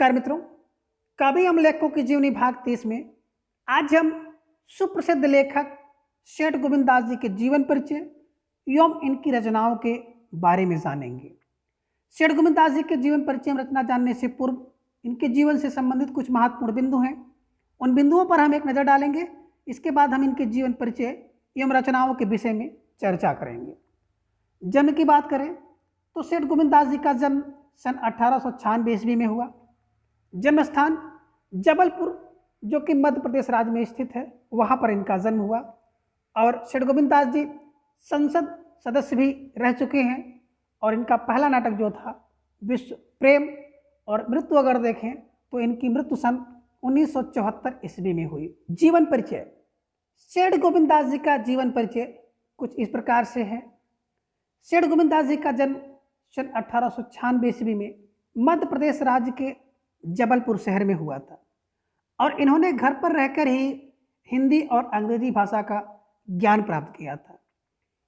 नमस्कार मित्रों, कवि एवं लेखकों की जीवनी भाग 30 में आज हम सुप्रसिद्ध लेखक सेठ गोविंद दास जी के जीवन परिचय एवं इनकी रचनाओं के बारे में जानेंगे। सेठ गोविंद दास जी के जीवन परिचय एवं रचना जानने से पूर्व इनके जीवन से संबंधित कुछ महत्वपूर्ण बिंदु हैं, उन बिंदुओं पर हम एक नज़र डालेंगे। इसके बाद हम इनके जीवन परिचय एवं रचनाओं के विषय में चर्चा करेंगे। जन्म की बात करें तो सेठ गोविंद दास जी का जन्म सन 1896 ईस्वी में हुआ। जन्म स्थान जबलपुर जो कि मध्य प्रदेश राज्य में स्थित है, वहाँ पर इनका जन्म हुआ। और सेठ गोविंद दास जी संसद सदस्य भी रह चुके हैं और इनका पहला नाटक जो था विश्व प्रेम और मृत्यु अगर देखें तो इनकी मृत्यु सन 1974 ईस्वी में हुई। जीवन परिचय। सेठ गोविंद दास जी का जीवन परिचय कुछ इस प्रकार से है। सेठ गोविंद दास जी का जन्म सन 1896 ईस्वी में मध्य प्रदेश राज्य के जबलपुर शहर में हुआ था और इन्होंने घर पर रहकर ही हिंदी और अंग्रेजी भाषा का ज्ञान प्राप्त किया था।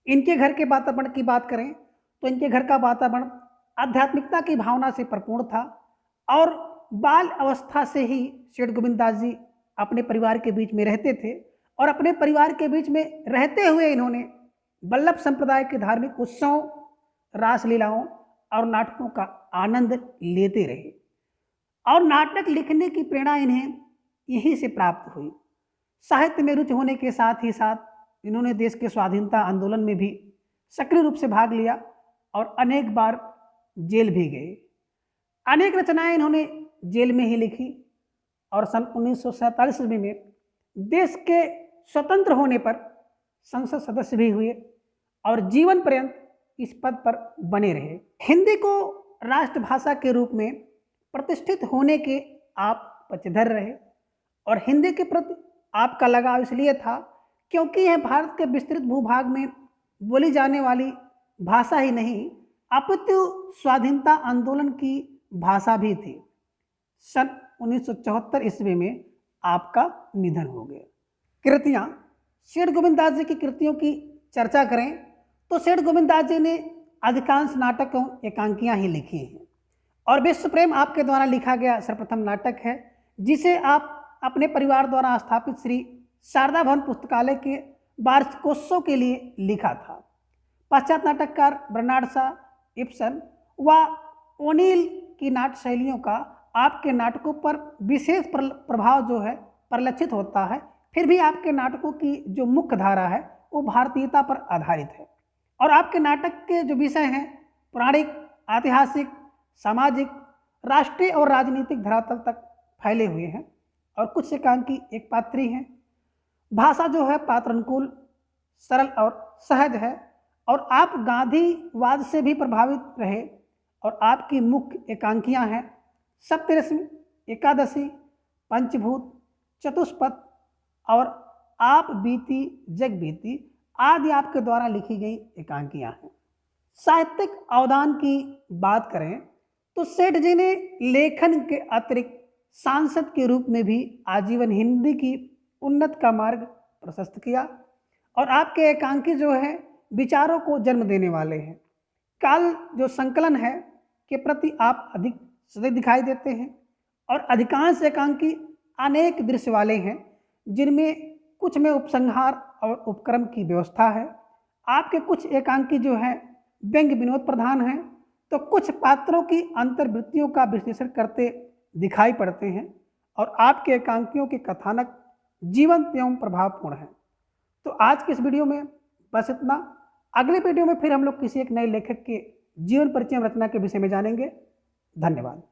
इनके घर के वातावरण की बात करें तो इनके घर का वातावरण आध्यात्मिकता की भावना से परिपूर्ण था और बाल अवस्था से ही सेठ गोविंद दास जी अपने परिवार के बीच में रहते थे और अपने परिवार के बीच में रहते हुए इन्होंने वल्लभ संप्रदाय के धार्मिक उत्सवों, रासलीलाओं और नाटकों का आनंद लेते रहे और नाटक लिखने की प्रेरणा इन्हें यहीं से प्राप्त हुई। साहित्य में रुचि होने के साथ ही साथ इन्होंने देश के स्वाधीनता आंदोलन में भी सक्रिय रूप से भाग लिया और अनेक बार जेल भी गए। अनेक रचनाएं इन्होंने जेल में ही लिखी और सन 1947 ईस्वी में देश के स्वतंत्र होने पर संसद सदस्य भी हुए और जीवन पर्यंत इस पद पर बने रहे। हिंदी को राष्ट्रभाषा के रूप में प्रतिष्ठित होने के आप पक्षधर रहे और हिंदी के प्रति आपका लगाव इसलिए था क्योंकि यह भारत के विस्तृत भूभाग में बोली जाने वाली भाषा ही नहीं अपितु स्वाधीनता आंदोलन की भाषा भी थी। सन 1974 ईस्वी में आपका निधन हो गया। कृतियाँ। सेठ गोविंद दास जी की कृतियों की चर्चा करें तो सेठ गोविंद दास जी ने अधिकांश नाटक एवं एकांकियाँ ही लिखी हैं और विश्व प्रेम आपके द्वारा लिखा गया सर्वप्रथम नाटक है जिसे आप अपने परिवार द्वारा स्थापित श्री शारदा भवन पुस्तकालय के वार्षिकोत्सव के लिए लिखा था। पश्चात नाटककार बर्नार्ड शॉ, इब्सन व ओनील की नाट्य शैलियों का आपके नाटकों पर विशेष प्रभाव जो है परिलक्षित होता है। फिर भी आपके नाटकों की जो मुख्य धारा है वो भारतीयता पर आधारित है और आपके नाटक के जो विषय हैं पौराणिक, ऐतिहासिक, सामाजिक, राष्ट्रीय और राजनीतिक धरातल तक फैले हुए हैं और कुछ एकांकी एक पात्री हैं। भाषा जो है पात्र अनुकूल, सरल और सहज है और आप गांधीवाद से भी प्रभावित रहे और आपकी मुख्य एकांकियां हैं सप्तरश्मि, एकादशी, पंचभूत, चतुष्पथ और आप बीती जग बीती आदि आपके द्वारा लिखी गई एकांकियां हैं। साहित्यिक अवदान की बात करें तो सेठ जी ने लेखन के अतिरिक्त सांसद के रूप में भी आजीवन हिंदी की उन्नत का मार्ग प्रशस्त किया और आपके एकांकी जो है विचारों को जन्म देने वाले हैं। काल जो संकलन है के प्रति आप अधिक सजग दिखाई देते हैं और अधिकांश एकांकी अनेक दृश्य वाले हैं जिनमें कुछ में उपसंहार और उपक्रम की व्यवस्था है। आपके कुछ एकांकी जो है व्यंग्य विनोद प्रधान हैं तो कुछ पात्रों की अंतर्वृत्तियों का विश्लेषण करते दिखाई पड़ते हैं और आपके एकांकियों के कथानक जीवंत एवं प्रभावपूर्ण हैं। तो आज के इस वीडियो में बस इतना। अगले वीडियो में फिर हम लोग किसी एक नए लेखक के जीवन परिचय रचना के विषय में जानेंगे। धन्यवाद।